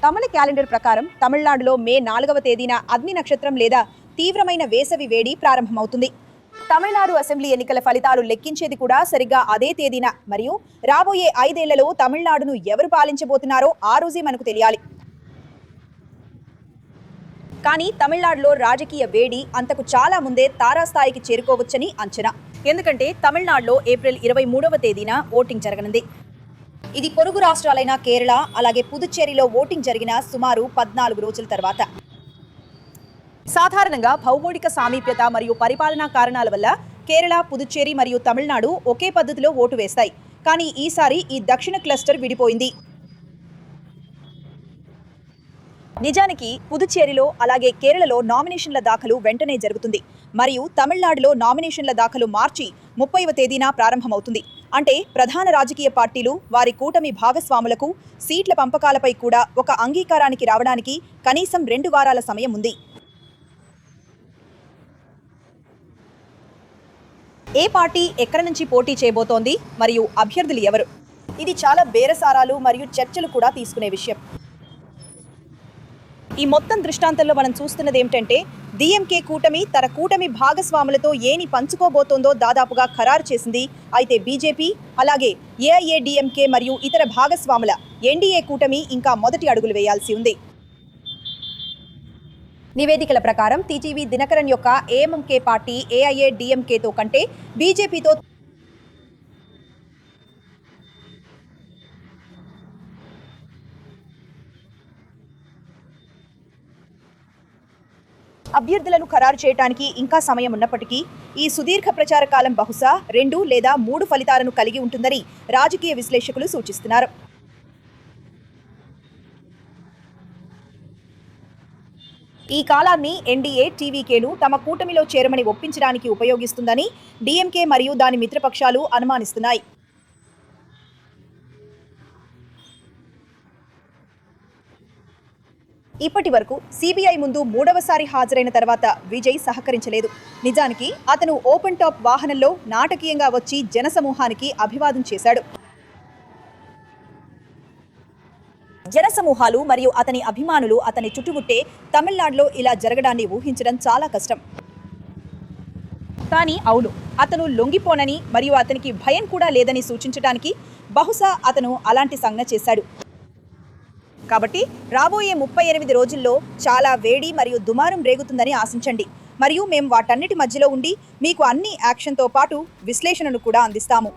తమిళ calendar ప్రకారం తమిళనాడులో మే 4వ తేదీన అగ్ని నక్షత్రం లేదా తీవ్రమైన వేసవి వేడి ప్రారంభమవుతుంది. తమిళనాడు అసెంబ్లీ ఎన్నికల ఫలితాలు లెక్కించేది కూడా సరిగ్గా అదే తేదీన. మరియు రాబోయే 5 ఏళ్లలో తమిళనాడును ఎవరు పాలించబోతున్నారో ఆ రోజే మనకు తెలియాలి. కానీ తమిళనాడులో రాజకీయ వేడి అంతకు చాలా ముందే తారాస్థాయికి చేరుకోవచ్చని అంచనా. ఎందుకంటే తమిళనాడులో ఏప్రిల్ 23వ తేదీన ఓటింగ్ జరగనుంది. ఇది పొరుగు రాష్ట్రాలైన కేరళ అలాగే పుదుచ్చేరిలో ఓటింగ్ జరిగిన సుమారు 14 రోజుల తర్వాత. సాధారణంగా భౌగోళిక సామీప్యత మరియు పరిపాలనా కారణాల వల్ల కేరళ, పుదుచ్చేరి మరియు తమిళనాడు ఒకే పద్ధతిలో ఓటు వేస్తాయి. కానీ ఈసారి ఈ దక్షిణ క్లస్టర్ విడిపోయింది. నిజానికి పుదుచ్చేరిలో అలాగే కేరళలో నామినేషన్ల దాఖలు వెంటనే జరుగుతుంది మరియు తమిళనాడులో నామినేషన్ల దాఖలు మార్చి 30వ తేదీన ప్రారంభమవుతుంది. అంటే ప్రధాన రాజకీయ పార్టీలు వారి కూటమి భాగస్వాములకు సీట్ల పంపకాలపై కూడా ఒక అంగీకారానికి రావడానికి కనీసం 2 వారాల సమయం ఉంది. ఏ పార్టీ ఎక్కడి నుంచి పోటీ చేయబోతోంది మరియు అభ్యర్థులు ఎవరు? ఇది చాలా బేరసారాలు మరియు చర్చలు కూడా తీసుకునే విషయం. ఈ మొత్తం దృష్టాంతంలో మనం చూస్తున్నది ఏమిటంటే డిఎంకే కూటమి తన కూటమి భాగస్వాములతో ఏని పంచుకోబోతోందో దాదాపుగా ఖరారు చేసింది. అయితే బీజేపీ అలాగే ఏఐఏడీఎంకే మరియు ఇతర భాగస్వాముల ఎన్డీఏ కూటమి ఇంకా మొదటి అడుగులు వేయాల్సి ఉంది. నివేదికల ప్రకారం టీటీవీ దినకరన్ యొక్క ఏఎంకే పార్టీ ఏఐఏడీఎంకేతో కంటే బీజేపీతో అభ్యర్థులను ఖరారు చేయడానికి ఇంకా సమయం ఉన్నప్పటికీ ఈ సుదీర్ఘ ప్రచార కాలం బహుశా 2 లేదా 3 ఫలితాలను కలిగి ఉంటుందని రాజకీయ విశ్లేషకులు సూచిస్తున్నారు. ఈ కాలాన్ని ఎన్డీఏ టీవీకేను తమ కూటమిలో చేరమని ఒప్పించడానికి ఉపయోగిస్తుందని డీఎంకే మరియు దాని మిత్రపక్షాలు అనుమానిస్తున్నాయి. ఇప్పటి వరకు సిబిఐ ముందు 3వసారి హాజరైన తర్వాత విజయ్ సహకరించలేదు. నిజానికి అతను ఓపెన్ టాప్ వాహనంలో నాటకీయంగా వచ్చి జనసమూహానికి అభివాదం చేశాడు. జనసమూహాలు మరియు అతని అభిమానులు అతని చుట్టుముట్టే తమిళనాడులో ఇలా జరగడాన్ని ఊహించడం చాలా కష్టం. కానీ అవును, అతను లొంగిపోనని మరియు అతనికి భయం కూడా లేదని సూచించడానికి బహుశా అతను అలాంటి సంజ్ఞ చేశాడు. కాబట్టి రాబోయే 38 రోజుల్లో చాలా వేడి మరియు దుమారం రేగుతుందని ఆశించండి. మరియు మేము వాటన్నిటి మధ్యలో ఉండి మీకు అన్ని యాక్షన్తో పాటు విశ్లేషణను కూడా అందిస్తాము.